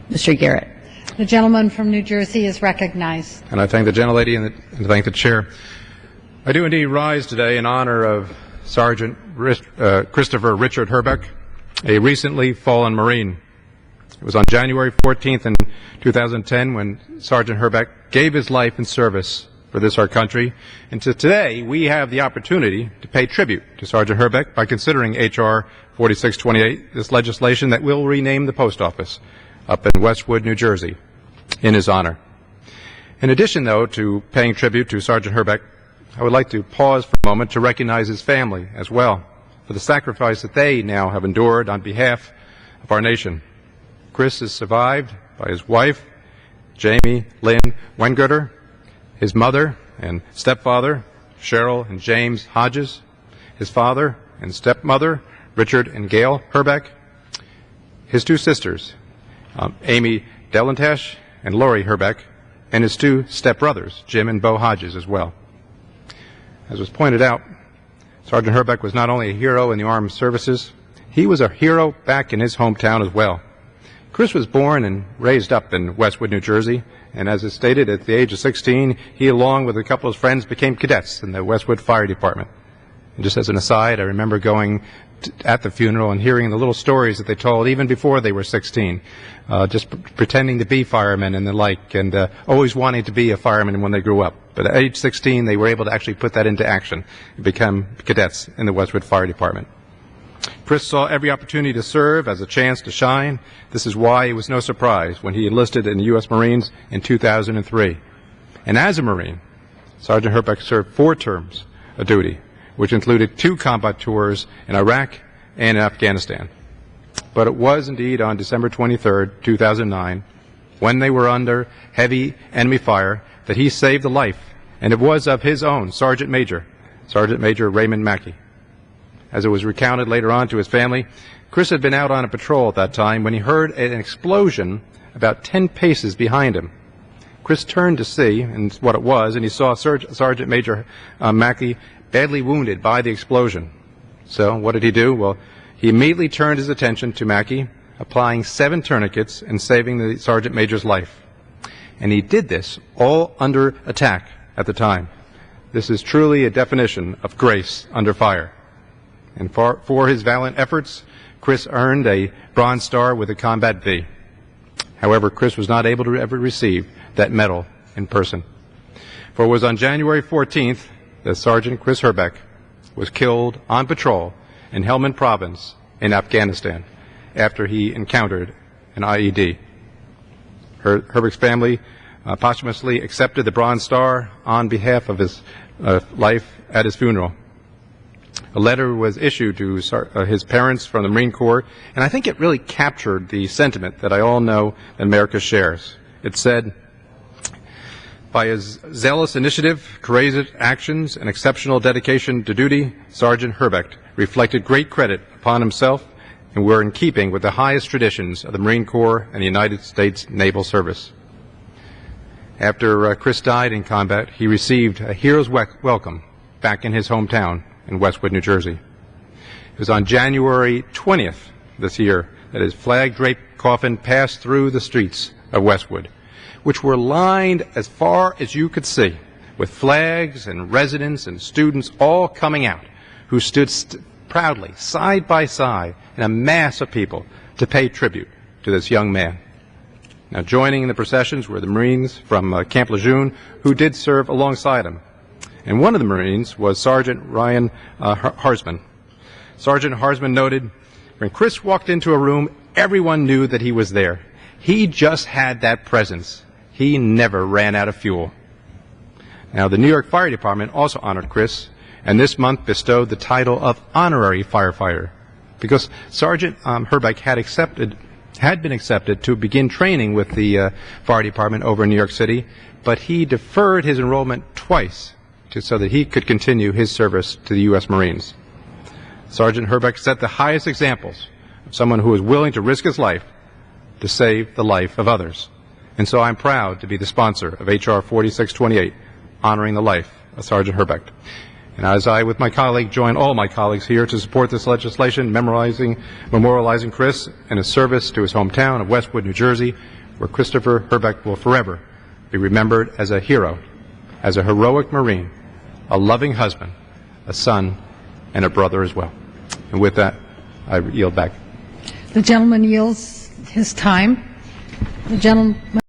Mr. Garrett. The gentleman from New Jersey is recognized. And I thank the gentlelady and thank the chair. I do indeed rise today in honor of Sergeant Christopher Richard Hrbek, a recently fallen Marine. It was on January 14th in 2010 when Sergeant Hrbek gave his life in service for this our country. And today we have the opportunity to pay tribute to Sergeant Hrbek by considering H.R. 4628, this legislation that will rename the post office up in Westwood, New Jersey, in his honor. In addition, though, to paying tribute to Sergeant Hrbek, I would like to pause for a moment to recognize his family as well for the sacrifice that they now have endured on behalf of our nation. Chris is survived by his wife, Jamie Lynn Wengurter, his mother and stepfather, Cheryl and James Hodges, his father and stepmother, Richard and Gail Hrbek, his two sisters, Amy Delantash and Lori Hrbek, and his two stepbrothers, Jim and Bo Hodges, as well. As was pointed out, Sergeant Hrbek was not only a hero in the armed services, he was a hero back in his hometown as well. Chris was born and raised up in Westwood, New Jersey, and as is stated, at the age of 16, he, along with a couple of his friends, became cadets in the Westwood Fire Department. And just as an aside, I remember going at the funeral and hearing the little stories that they told even before they were 16, just pretending to be firemen and the like, and always wanting to be a fireman when they grew up. But at age 16, they were able to actually put that into action and become cadets in the Westwood Fire Department. Chris saw every opportunity to serve as a chance to shine. This is why it was no surprise when he enlisted in the U.S. Marines in 2003. And as a Marine, Sergeant Hrbek served 4 terms of duty, which included 2 combat tours in Iraq and in Afghanistan. But it was indeed on December 23, 2009, when they were under heavy enemy fire, that he saved the life, and it was of his own Sergeant Major Raymond Mackey. As it was recounted later on to his family, Chris had been out on a patrol at that time when he heard an explosion about 10 paces behind him. Chris turned to see what it was, and he saw Sergeant Major Mackey badly wounded by the explosion. So what did he do? Well, he immediately turned his attention to Mackey, applying 7 tourniquets and saving the Sergeant Major's life. And he did this all under attack at the time. This is truly a definition of grace under fire. And for his valiant efforts, Chris earned a Bronze Star with a Combat V. However, Chris was not able to ever receive that medal in person. For it was on January 14th that Sergeant Chris Hrbek was killed on patrol in Helmand Province in Afghanistan after he encountered an IED. Hrbek's family posthumously accepted the Bronze Star on behalf of his life at his funeral. A letter was issued to his parents from the Marine Corps, and I think it really captured the sentiment that I all know that America shares. It said, by his zealous initiative, courageous actions, and exceptional dedication to duty, Sergeant Hrbek reflected great credit upon himself and were in keeping with the highest traditions of the Marine Corps and the United States Naval Service. After Chris died in combat, he received a hero's welcome back in his hometown in Westwood, New Jersey. It was on January 20th this year that his flag-draped coffin passed through the streets of Westwood, which were lined as far as you could see with flags and residents and students all coming out who stood proudly side by side in a mass of people to pay tribute to this young man. Now, joining in the processions were the Marines from Camp Lejeune who did serve alongside him. And one of the Marines was Sergeant Ryan Harsman. Sergeant Harsman noted, when Chris walked into a room, everyone knew that he was there. He just had that presence. He never ran out of fuel. Now, the New York Fire Department also honored Chris, and this month bestowed the title of Honorary Firefighter, because Sergeant Hrbek had been accepted to begin training with the Fire Department over in New York City, but he deferred his enrollment twice so that he could continue his service to the U.S. Marines. Sergeant Hrbek set the highest examples of someone who was willing to risk his life to save the life of others. And so I'm proud to be the sponsor of H.R. 4628, honoring the life of Sergeant Hrbek. And as I, with my colleague, join all my colleagues here to support this legislation, memorializing Chris and his service to his hometown of Westwood, New Jersey, where Christopher Hrbek will forever be remembered as a hero, as a heroic Marine, a loving husband, a son, and a brother as well. And with that, I yield back. The gentleman yields his time. The gentleman